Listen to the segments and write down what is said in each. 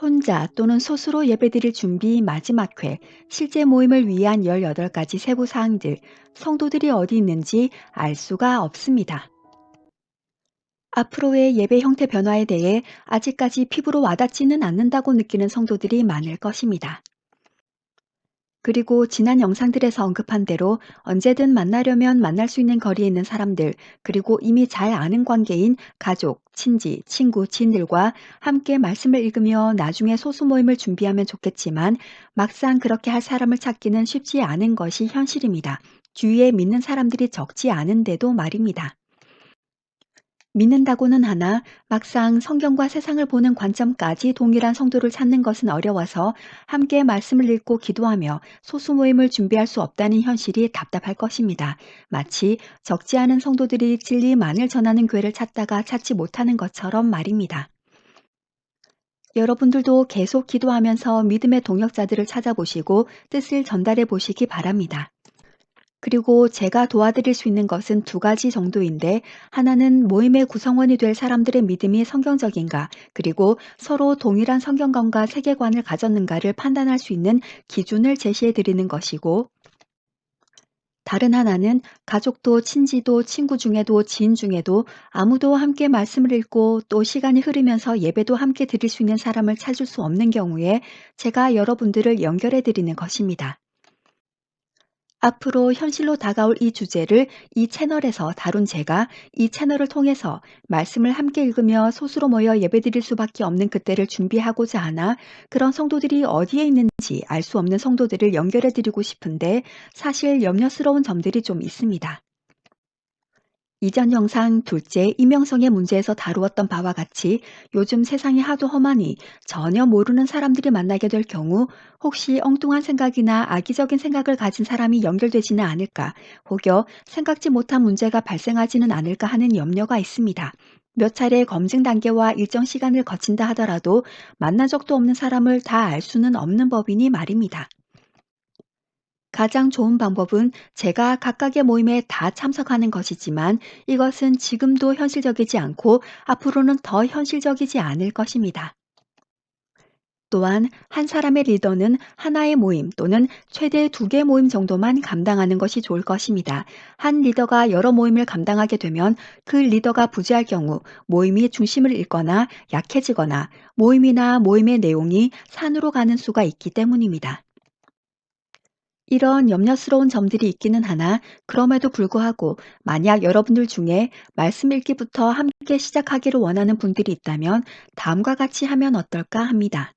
혼자 또는 소수로 예배드릴 준비 마지막 회, 실제 모임을 위한 18가지 세부 사항들, 성도들이 어디 있는지 알 수가 없습니다. 앞으로의 예배 형태 변화에 대해 아직까지 피부로 와닿지는 않는다고 느끼는 성도들이 많을 것입니다. 그리고 지난 영상들에서 언급한 대로 언제든 만나려면 만날 수 있는 거리에 있는 사람들, 그리고 이미 잘 아는 관계인 가족, 친지, 친구, 지인들과 함께 말씀을 읽으며 나중에 소수 모임을 준비하면 좋겠지만 막상 그렇게 할 사람을 찾기는 쉽지 않은 것이 현실입니다. 주위에 믿는 사람들이 적지 않은데도 말입니다. 믿는다고는 하나 막상 성경과 세상을 보는 관점까지 동일한 성도를 찾는 것은 어려워서 함께 말씀을 읽고 기도하며 소수 모임을 준비할 수 없다는 현실이 답답할 것입니다. 마치 적지 않은 성도들이 진리만을 전하는 교회를 찾다가 찾지 못하는 것처럼 말입니다. 여러분들도 계속 기도하면서 믿음의 동역자들을 찾아보시고 뜻을 전달해 보시기 바랍니다. 그리고 제가 도와드릴 수 있는 것은 두 가지 정도인데, 하나는 모임의 구성원이 될 사람들의 믿음이 성경적인가, 그리고 서로 동일한 성경관과 세계관을 가졌는가를 판단할 수 있는 기준을 제시해 드리는 것이고, 다른 하나는 가족도 친지도 친구 중에도 지인 중에도 아무도 함께 말씀을 읽고 또 시간이 흐르면서 예배도 함께 드릴 수 있는 사람을 찾을 수 없는 경우에 제가 여러분들을 연결해 드리는 것입니다. 앞으로 현실로 다가올 이 주제를 이 채널에서 다룬 제가 이 채널을 통해서 말씀을 함께 읽으며 소수로 모여 예배드릴 수밖에 없는 그때를 준비하고자 하나 그런 성도들이 어디에 있는지 알 수 없는 성도들을 연결해 드리고 싶은데 사실 염려스러운 점들이 좀 있습니다. 이전 영상 둘째 이명성의 문제에서 다루었던 바와 같이 요즘 세상이 하도 험하니 전혀 모르는 사람들이 만나게 될 경우 혹시 엉뚱한 생각이나 악의적인 생각을 가진 사람이 연결되지는 않을까, 혹여 생각지 못한 문제가 발생하지는 않을까 하는 염려가 있습니다. 몇 차례 검증 단계와 일정 시간을 거친다 하더라도 만난 적도 없는 사람을 다 알 수는 없는 법이니 말입니다. 가장 좋은 방법은 제가 각각의 모임에 다 참석하는 것이지만 이것은 지금도 현실적이지 않고 앞으로는 더 현실적이지 않을 것입니다. 또한 한 사람의 리더는 하나의 모임 또는 최대 2개 모임 정도만 감당하는 것이 좋을 것입니다. 한 리더가 여러 모임을 감당하게 되면 그 리더가 부재할 경우 모임이 중심을 잃거나 약해지거나 모임이나 모임의 내용이 산으로 가는 수가 있기 때문입니다. 이런 염려스러운 점들이 있기는 하나 그럼에도 불구하고 만약 여러분들 중에 말씀 읽기부터 함께 시작하기를 원하는 분들이 있다면 다음과 같이 하면 어떨까 합니다.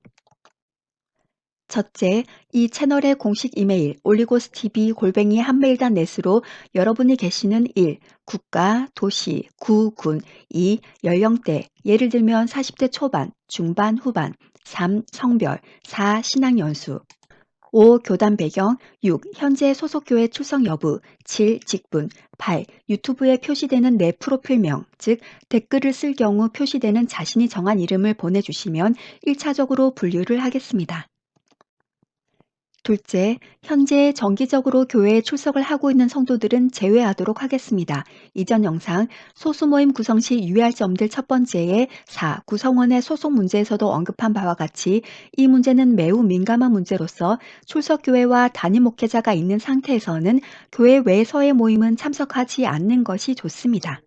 첫째, 이 채널의 공식 이메일 올리고스TV 한메일.net으로 여러분이 계시는 1. 국가, 도시, 구, 군, 2. 연령대, 예를 들면 40대 초반, 중반, 후반, 3. 성별, 4. 신앙 연수, 5. 교단 배경, 6. 현재 소속 교회 출석 여부, 7. 직분, 8. 유튜브에 표시되는 내 프로필명, 즉 댓글을 쓸 경우 표시되는 자신이 정한 이름을 보내주시면 1차적으로 분류를 하겠습니다. 둘째, 현재 정기적으로 교회에 출석을 하고 있는 성도들은 제외하도록 하겠습니다. 이전 영상 소수 모임 구성 시 유의할 점들 첫 번째에 4. 구성원의 소속 문제에서도 언급한 바와 같이 이 문제는 매우 민감한 문제로서 출석 교회와 담임 목회자가 있는 상태에서는 교회 외에서의 모임은 참석하지 않는 것이 좋습니다.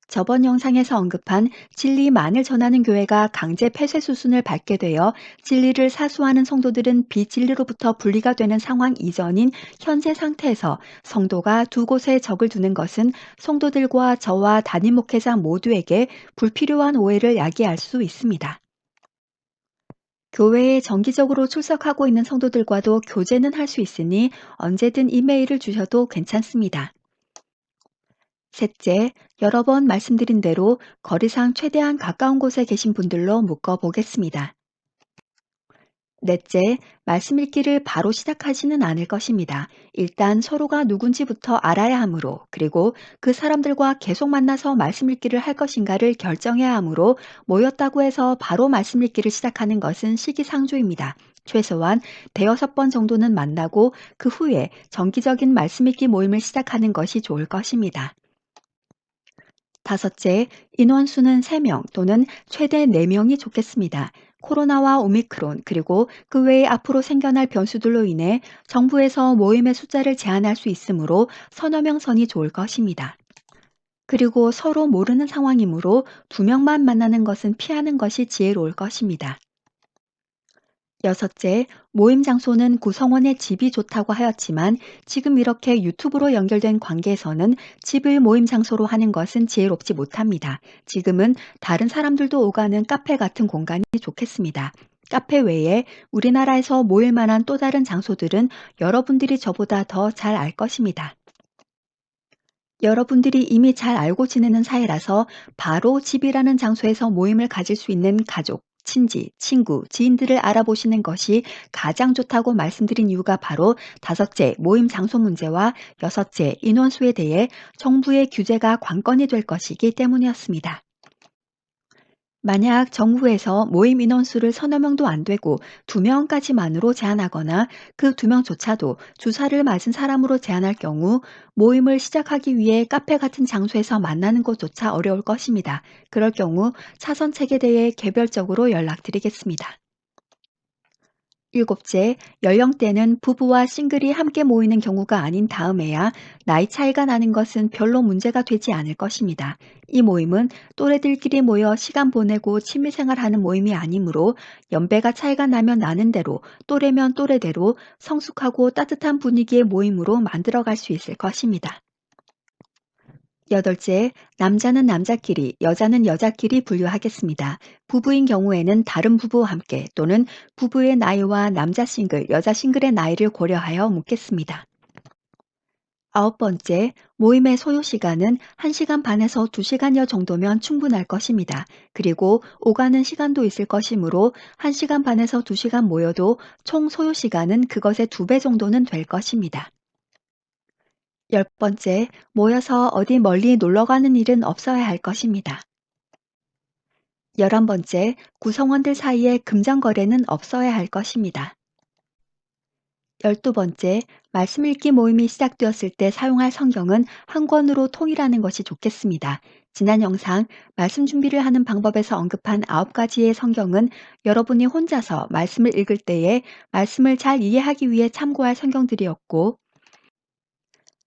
저번 영상에서 언급한 진리만을 전하는 교회가 강제 폐쇄 수순을 밟게 되어 진리를 사수하는 성도들은 비진리로부터 분리가 되는 상황 이전인 현재 상태에서 성도가 두 곳에 적을 두는 것은 성도들과 저와 담임 목회자 모두에게 불필요한 오해를 야기할 수 있습니다. 교회에 정기적으로 출석하고 있는 성도들과도 교제는 할 수 있으니 언제든 이메일을 주셔도 괜찮습니다. 셋째, 여러 번 말씀드린 대로 거리상 최대한 가까운 곳에 계신 분들로 묶어 보겠습니다. 넷째, 말씀 읽기를 바로 시작하지는 않을 것입니다. 일단 서로가 누군지부터 알아야 하므로, 그리고 그 사람들과 계속 만나서 말씀 읽기를 할 것인가를 결정해야 하므로 모였다고 해서 바로 말씀 읽기를 시작하는 것은 시기상조입니다. 최소한 대여섯 번 정도는 만나고 그 후에 정기적인 말씀 읽기 모임을 시작하는 것이 좋을 것입니다. 다섯째, 인원수는 3명 또는 최대 4명이 좋겠습니다. 코로나와 오미크론, 그리고 그 외에 앞으로 생겨날 변수들로 인해 정부에서 모임의 숫자를 제한할 수 있으므로 서너 명 선이 좋을 것입니다. 그리고 서로 모르는 상황이므로 두 명만 만나는 것은 피하는 것이 지혜로울 것입니다. 여섯째, 모임 장소는 구성원의 집이 좋다고 하였지만 지금 이렇게 유튜브로 연결된 관계에서는 집을 모임 장소로 하는 것은 지혜롭지 못합니다. 지금은 다른 사람들도 오가는 카페 같은 공간이 좋겠습니다. 카페 외에 우리나라에서 모일 만한 또 다른 장소들은 여러분들이 저보다 더 잘 알 것입니다. 여러분들이 이미 잘 알고 지내는 사이라서 바로 집이라는 장소에서 모임을 가질 수 있는 가족, 친지, 친구, 지인들을 알아보시는 것이 가장 좋다고 말씀드린 이유가 바로 다섯째, 모임 장소 문제와 여섯째, 인원수에 대해 정부의 규제가 관건이 될 것이기 때문이었습니다. 만약 정부에서 모임 인원수를 서너 명도 안 되고 두 명까지만으로 제한하거나 그 두 명조차도 주사를 맞은 사람으로 제한할 경우 모임을 시작하기 위해 카페 같은 장소에서 만나는 것조차 어려울 것입니다. 그럴 경우 차선책에 대해 개별적으로 연락드리겠습니다. 일곱째, 연령대는 부부와 싱글이 함께 모이는 경우가 아닌 다음에야 나이 차이가 나는 것은 별로 문제가 되지 않을 것입니다. 이 모임은 또래들끼리 모여 시간 보내고 취미생활하는 모임이 아니므로 연배가 차이가 나면 나는 대로 또래면 또래대로 성숙하고 따뜻한 분위기의 모임으로 만들어갈 수 있을 것입니다. 여덟째, 남자는 남자끼리, 여자는 여자끼리 분류하겠습니다. 부부인 경우에는 다른 부부와 함께 또는 부부의 나이와 남자 싱글, 여자 싱글의 나이를 고려하여 묻겠습니다. 아홉 번째, 모임의 소요 시간은 1시간 반에서 2시간여 정도면 충분할 것입니다. 그리고 오가는 시간도 있을 것이므로 1시간 반에서 2시간 모여도 총 소요 시간은 그것의 2배 정도는 될 것입니다. 열 번째, 모여서 어디 멀리 놀러 가는 일은 없어야 할 것입니다. 11번째, 구성원들 사이에 금전거래는 없어야 할 것입니다. 12번째, 말씀 읽기 모임이 시작되었을 때 사용할 성경은 한 권으로 통일하는 것이 좋겠습니다. 지난 영상 말씀 준비를 하는 방법에서 언급한 9가지의 성경은 여러분이 혼자서 말씀을 읽을 때에 말씀을 잘 이해하기 위해 참고할 성경들이었고,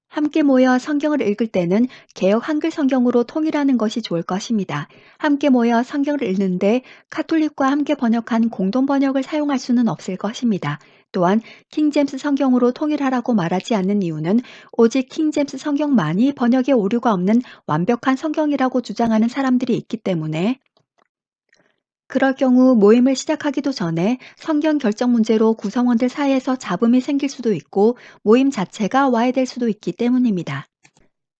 함께 모여 성경을 읽을 때는 개역 한글 성경으로 통일하는 것이 좋을 것입니다. 함께 모여 성경을 읽는데 카톨릭과 함께 번역한 공동 번역을 사용할 수는 없을 것입니다. 또한 킹제임스 성경으로 통일하라고 말하지 않는 이유는 오직 킹제임스 성경만이 번역에 오류가 없는 완벽한 성경이라고 주장하는 사람들이 있기 때문에, 그럴 경우 모임을 시작하기도 전에 성경 결정 문제로 구성원들 사이에서 잡음이 생길 수도 있고 모임 자체가 와해될 수도 있기 때문입니다.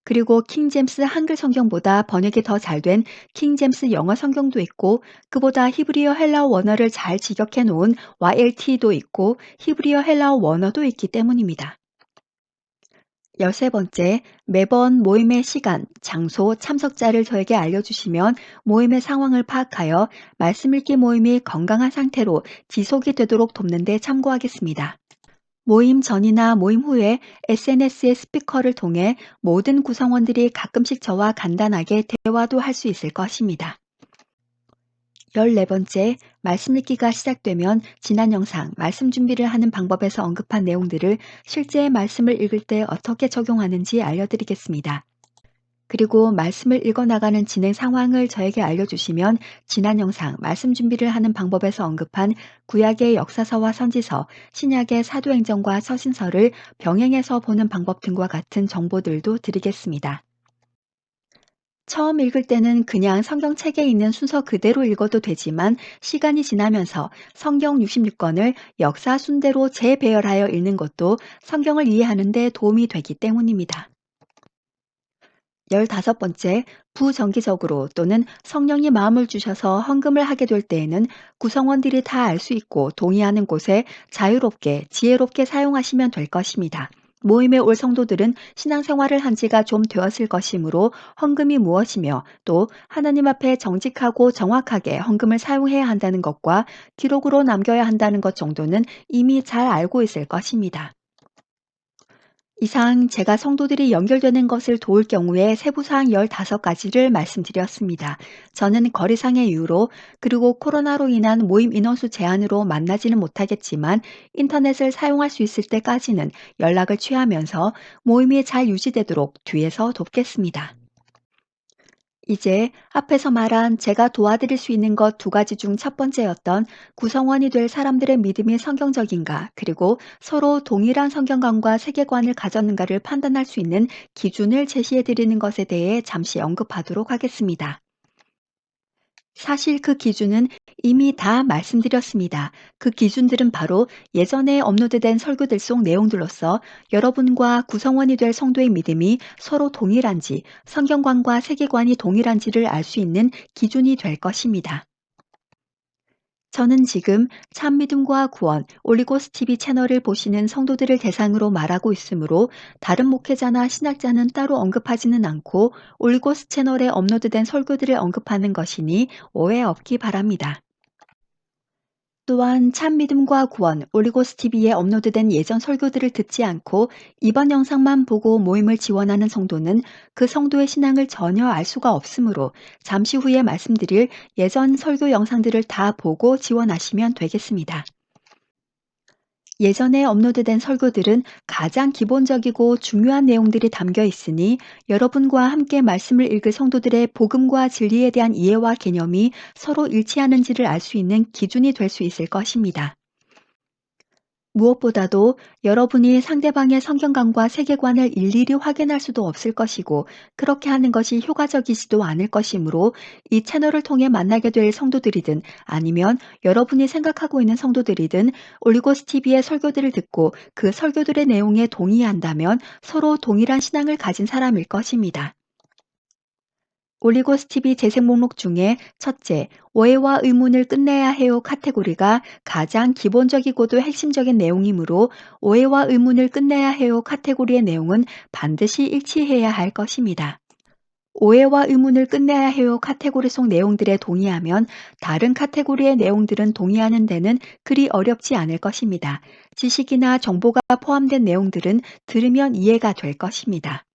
그리고 킹제임스 한글 성경보다 번역이 더 잘 된 킹제임스 영어 성경도 있고 그보다 히브리어 헬라어 원어를 잘 직역해 놓은 YLT도 있고 히브리어 헬라어 원어도 있기 때문입니다. 열세 번째, 매번 모임의 시간, 장소, 참석자를 저에게 알려주시면 모임의 상황을 파악하여 말씀 읽기 모임이 건강한 상태로 지속이 되도록 돕는 데 참고하겠습니다. 모임 전이나 모임 후에 SNS의 스피커를 통해 모든 구성원들이 가끔씩 저와 간단하게 대화도 할 수 있을 것입니다. 14번째, 말씀 읽기가 시작되면 지난 영상 말씀 준비를 하는 방법에서 언급한 내용들을 실제 말씀을 읽을 때 어떻게 적용하는지 알려드리겠습니다. 그리고 말씀을 읽어나가는 진행 상황을 저에게 알려주시면 지난 영상 말씀 준비를 하는 방법에서 언급한 구약의 역사서와 선지서, 신약의 사도행전과 서신서를 병행해서 보는 방법 등과 같은 정보들도 드리겠습니다. 처음 읽을 때는 그냥 성경책에 있는 순서 그대로 읽어도 되지만 시간이 지나면서 성경 66권을 역사 순대로 재배열하여 읽는 것도 성경을 이해하는 데 도움이 되기 때문입니다. 15번째, 부정기적으로 또는 성령이 마음을 주셔서 헌금을 하게 될 때에는 구성원들이 다 알 수 있고 동의하는 곳에 자유롭게, 지혜롭게 사용하시면 될 것입니다. 모임에 올 성도들은 신앙생활을 한 지가 좀 되었을 것이므로 헌금이 무엇이며 또 하나님 앞에 정직하고 정확하게 헌금을 사용해야 한다는 것과 기록으로 남겨야 한다는 것 정도는 이미 잘 알고 있을 것입니다. 이상 제가 성도들이 연결되는 것을 도울 경우에 세부사항 15가지를 말씀드렸습니다. 저는 거리상의 이유로 그리고 코로나로 인한 모임 인원수 제한으로 만나지는 못하겠지만 인터넷을 사용할 수 있을 때까지는 연락을 취하면서 모임이 잘 유지되도록 뒤에서 돕겠습니다. 이제 앞에서 말한 제가 도와드릴 수 있는 것 두 가지 중 첫 번째였던 구성원이 될 사람들의 믿음이 성경적인가, 그리고 서로 동일한 성경관과 세계관을 가졌는가를 판단할 수 있는 기준을 제시해 드리는 것에 대해 잠시 언급하도록 하겠습니다. 사실 그 기준은 이미 다 말씀드렸습니다. 그 기준들은 바로 예전에 업로드된 설교들 속 내용들로서 여러분과 구성원이 될 성도의 믿음이 서로 동일한지, 성경관과 세계관이 동일한지를 알 수 있는 기준이 될 것입니다. 저는 지금 참믿음과 구원, 올리고스 TV 채널을 보시는 성도들을 대상으로 말하고 있으므로 다른 목회자나 신학자는 따로 언급하지는 않고 올리고스 채널에 업로드된 설교들을 언급하는 것이니 오해 없기 바랍니다. 또한 참믿음과 구원, 올리고스 TV에 업로드된 예전 설교들을 듣지 않고 이번 영상만 보고 모임을 지원하는 성도는 그 성도의 신앙을 전혀 알 수가 없으므로 잠시 후에 말씀드릴 예전 설교 영상들을 다 보고 지원하시면 되겠습니다. 예전에 업로드된 설교들은 가장 기본적이고 중요한 내용들이 담겨 있으니 여러분과 함께 말씀을 읽을 성도들의 복음과 진리에 대한 이해와 개념이 서로 일치하는지를 알 수 있는 기준이 될 수 있을 것입니다. 무엇보다도 여러분이 상대방의 성경관과 세계관을 일일이 확인할 수도 없을 것이고 그렇게 하는 것이 효과적이지도 않을 것이므로 이 채널을 통해 만나게 될 성도들이든 아니면 여러분이 생각하고 있는 성도들이든 올리고스 TV의 설교들을 듣고 그 설교들의 내용에 동의한다면 서로 동일한 신앙을 가진 사람일 것입니다. 올리고스 TV 재생 목록 중에 첫째, 오해와 의문을 끝내야 해요 카테고리가 가장 기본적이고도 핵심적인 내용이므로 오해와 의문을 끝내야 해요 카테고리의 내용은 반드시 일치해야 할 것입니다. 오해와 의문을 끝내야 해요 카테고리 속 내용들에 동의하면 다른 카테고리의 내용들은 동의하는 데는 그리 어렵지 않을 것입니다. 지식이나 정보가 포함된 내용들은 들으면 이해가 될 것입니다.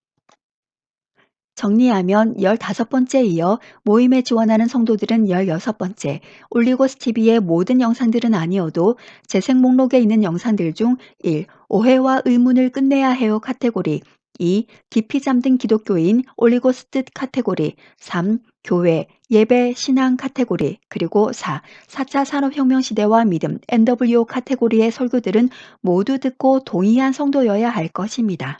정리하면 15번째 이어 모임에 지원하는 성도들은 16번째, 올리고스 TV의 모든 영상들은 아니어도 재생 목록에 있는 영상들 중 1. 오해와 의문을 끝내야 해요 카테고리, 2. 깊이 잠든 기독교인 올리고스 뜻 카테고리, 3. 교회, 예배, 신앙 카테고리, 그리고 4. 4차 산업혁명 시대와 믿음 NWO 카테고리의 설교들은 모두 듣고 동의한 성도여야 할 것입니다.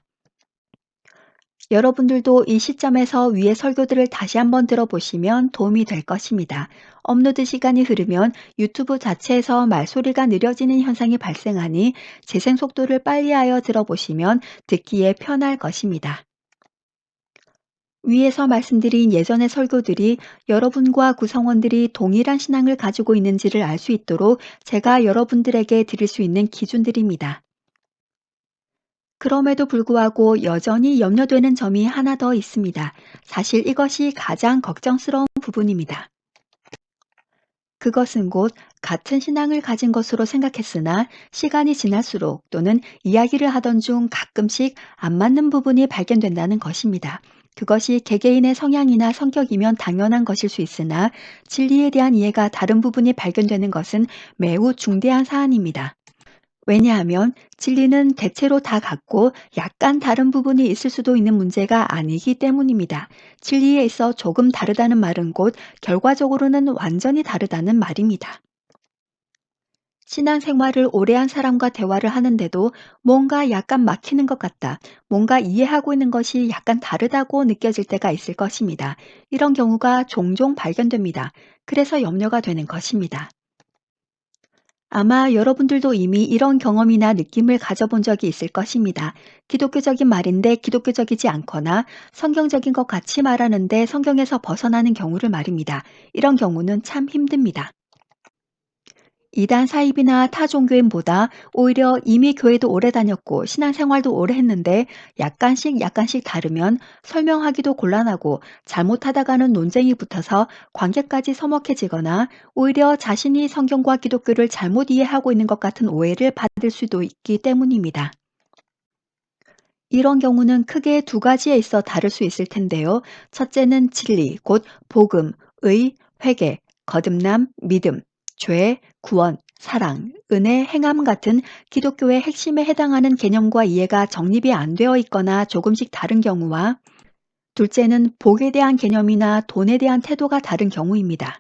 여러분들도 이 시점에서 위의 설교들을 다시 한번 들어보시면 도움이 될 것입니다. 업로드 시간이 흐르면 유튜브 자체에서 말소리가 느려지는 현상이 발생하니 재생 속도를 빨리하여 들어보시면 듣기에 편할 것입니다. 위에서 말씀드린 예전의 설교들이 여러분과 구성원들이 동일한 신앙을 가지고 있는지를 알 수 있도록 제가 여러분들에게 드릴 수 있는 기준들입니다. 그럼에도 불구하고 여전히 염려되는 점이 하나 더 있습니다. 사실 이것이 가장 걱정스러운 부분입니다. 그것은 곧 같은 신앙을 가진 것으로 생각했으나 시간이 지날수록 또는 이야기를 하던 중 가끔씩 안 맞는 부분이 발견된다는 것입니다. 그것이 개개인의 성향이나 성격이면 당연한 것일 수 있으나 진리에 대한 이해가 다른 부분이 발견되는 것은 매우 중대한 사안입니다. 왜냐하면 진리는 대체로 다 같고 약간 다른 부분이 있을 수도 있는 문제가 아니기 때문입니다. 진리에 있어 조금 다르다는 말은 곧 결과적으로는 완전히 다르다는 말입니다. 신앙생활을 오래 한 사람과 대화를 하는데도 뭔가 약간 막히는 것 같다, 뭔가 이해하고 있는 것이 약간 다르다고 느껴질 때가 있을 것입니다. 이런 경우가 종종 발견됩니다. 그래서 염려가 되는 것입니다. 아마 여러분들도 이미 이런 경험이나 느낌을 가져본 적이 있을 것입니다. 기독교적인 말인데 기독교적이지 않거나 성경적인 것 같이 말하는데 성경에서 벗어나는 경우를 말입니다. 이런 경우는 참 힘듭니다. 이단 사입이나 타 종교인보다 오히려 이미 교회도 오래 다녔고 신앙생활도 오래 했는데 약간씩 다르면 설명하기도 곤란하고 잘못하다가는 논쟁이 붙어서 관계까지 서먹해지거나 오히려 자신이 성경과 기독교를 잘못 이해하고 있는 것 같은 오해를 받을 수도 있기 때문입니다. 이런 경우는 크게 두 가지에 있어 다를 수 있을 텐데요. 첫째는 진리, 곧 복음, 의, 회개, 거듭남, 믿음, 죄, 구원, 사랑, 은혜, 행함 같은 기독교의 핵심에 해당하는 개념과 이해가 정립이 안 되어 있거나 조금씩 다른 경우와 둘째는 복에 대한 개념이나 돈에 대한 태도가 다른 경우입니다.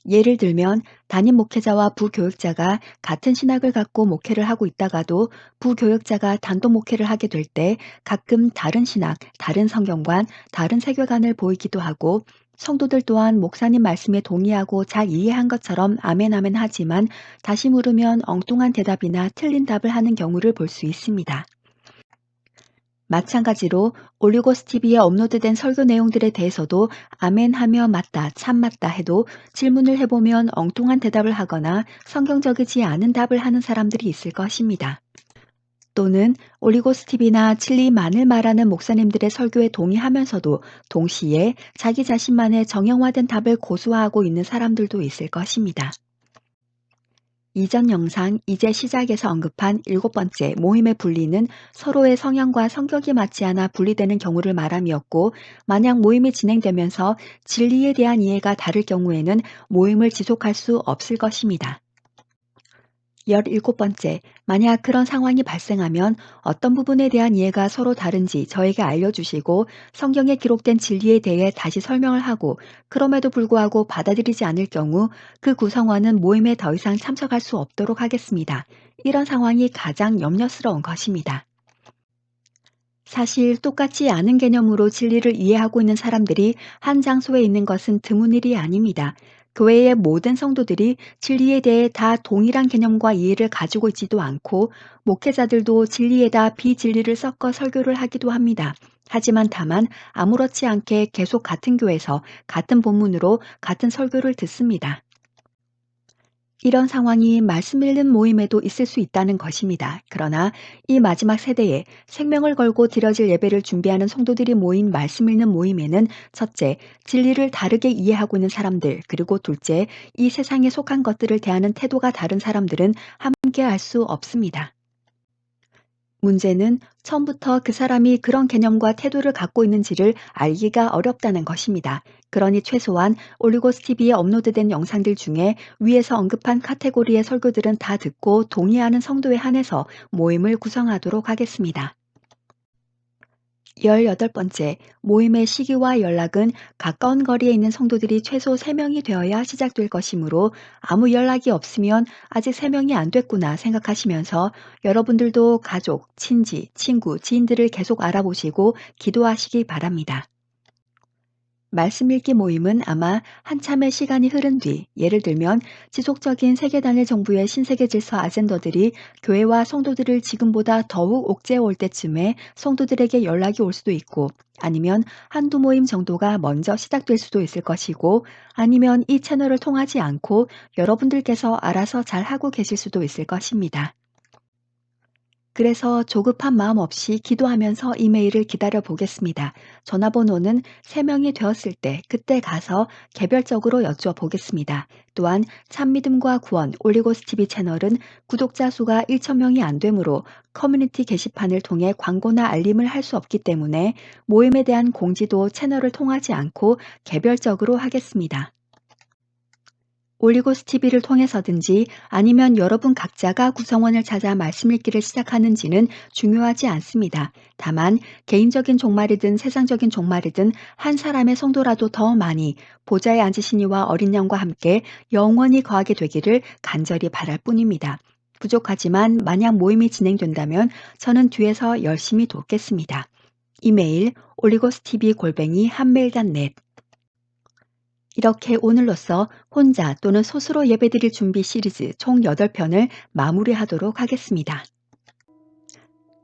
예를 들면 담임 목회자와 부교육자가 같은 신학을 갖고 목회를 하고 있다가도 부교육자가 단독 목회를 하게 될 때 가끔 다른 신학, 다른 성경관, 다른 세계관을 보이기도 하고 성도들 또한 목사님 말씀에 동의하고 잘 이해한 것처럼 아멘 아멘 하지만 다시 물으면 엉뚱한 대답이나 틀린 답을 하는 경우를 볼 수 있습니다. 마찬가지로 올리고스 TV에 업로드된 설교 내용들에 대해서도 아멘하며 맞다, 참 맞다 해도 질문을 해보면 엉뚱한 대답을 하거나 성경적이지 않은 답을 하는 사람들이 있을 것입니다. 또는 올리고스 TV나 진리만을 말하는 목사님들의 설교에 동의하면서도 동시에 자기 자신만의 정형화된 답을 고수하고 있는 사람들도 있을 것입니다. 이전 영상 이제 시작에서 언급한 일곱 번째 모임의 분리는 서로의 성향과 성격이 맞지 않아 분리되는 경우를 말함이었고, 만약 모임이 진행되면서 진리에 대한 이해가 다를 경우에는 모임을 지속할 수 없을 것입니다. 17번째, 만약 그런 상황이 발생하면 어떤 부분에 대한 이해가 서로 다른지 저에게 알려주시고 성경에 기록된 진리에 대해 다시 설명을 하고 그럼에도 불구하고 받아들이지 않을 경우 그 구성원은 모임에 더 이상 참석할 수 없도록 하겠습니다. 이런 상황이 가장 염려스러운 것입니다. 사실 똑같지 않은 개념으로 진리를 이해하고 있는 사람들이 한 장소에 있는 것은 드문 일이 아닙니다. 교회의 모든 성도들이 진리에 대해 다 동일한 개념과 이해를 가지고 있지도 않고 목회자들도 진리에다 비진리를 섞어 설교를 하기도 합니다. 하지만 다만 아무렇지 않게 계속 같은 교회에서 같은 본문으로 같은 설교를 듣습니다. 이런 상황이 말씀 읽는 모임에도 있을 수 있다는 것입니다. 그러나 이 마지막 세대에 생명을 걸고 드려질 예배를 준비하는 성도들이 모인 말씀 읽는 모임에는 첫째, 진리를 다르게 이해하고 있는 사람들, 그리고 둘째, 이 세상에 속한 것들을 대하는 태도가 다른 사람들은 함께 할 수 없습니다. 문제는 처음부터 그 사람이 그런 개념과 태도를 갖고 있는지를 알기가 어렵다는 것입니다. 그러니 최소한 올리고스 TV에 업로드된 영상들 중에 위에서 언급한 카테고리의 설교들은 다 듣고 동의하는 성도에 한해서 모임을 구성하도록 하겠습니다. 18번째, 모임의 시기와 연락은 가까운 거리에 있는 성도들이 최소 3명이 되어야 시작될 것이므로 아무 연락이 없으면 아직 3명이 안 됐구나 생각하시면서 여러분들도 가족, 친지, 친구, 지인들을 계속 알아보시고 기도하시기 바랍니다. 말씀 읽기 모임은 아마 한참의 시간이 흐른 뒤, 예를 들면 지속적인 세계단일 정부의 신세계 질서 아젠더들이 교회와 성도들을 지금보다 더욱 옥죄어 올 때쯤에 성도들에게 연락이 올 수도 있고, 아니면 한두 모임 정도가 먼저 시작될 수도 있을 것이고, 아니면 이 채널을 통하지 않고 여러분들께서 알아서 잘 하고 계실 수도 있을 것입니다. 그래서 조급한 마음 없이 기도하면서 이메일을 기다려 보겠습니다. 전화번호는 3명이 되었을 때 그때 가서 개별적으로 여쭈어 보겠습니다. 또한 참믿음과 구원 올리고스 TV 채널은 구독자 수가 1,000명이 안 되므로 커뮤니티 게시판을 통해 광고나 알림을 할 수 없기 때문에 모임에 대한 공지도 채널을 통하지 않고 개별적으로 하겠습니다. 올리고스 TV를 통해서든지 아니면 여러분 각자가 구성원을 찾아 말씀 읽기를 시작하는지는 중요하지 않습니다. 다만 개인적인 종말이든 세상적인 종말이든 한 사람의 성도라도 더 많이 보좌에 앉으신 이와 어린 양과 함께 영원히 거하게 되기를 간절히 바랄 뿐입니다. 부족하지만 만약 모임이 진행된다면 저는 뒤에서 열심히 돕겠습니다. 이메일 oligostv@한메일.net. 이렇게 오늘로써 혼자 또는 스스로 예배드릴 준비 시리즈 총 8편을 마무리하도록 하겠습니다.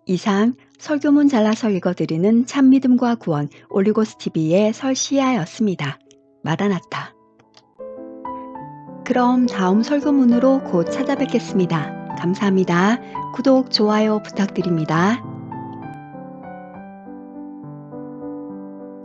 이상 설교문 잘라서 읽어드리는 참믿음과 구원 올리고스 TV의 설시아였습니다. 마라나타. 그럼 다음 설교문으로 곧 찾아뵙겠습니다. 감사합니다. 구독, 좋아요 부탁드립니다.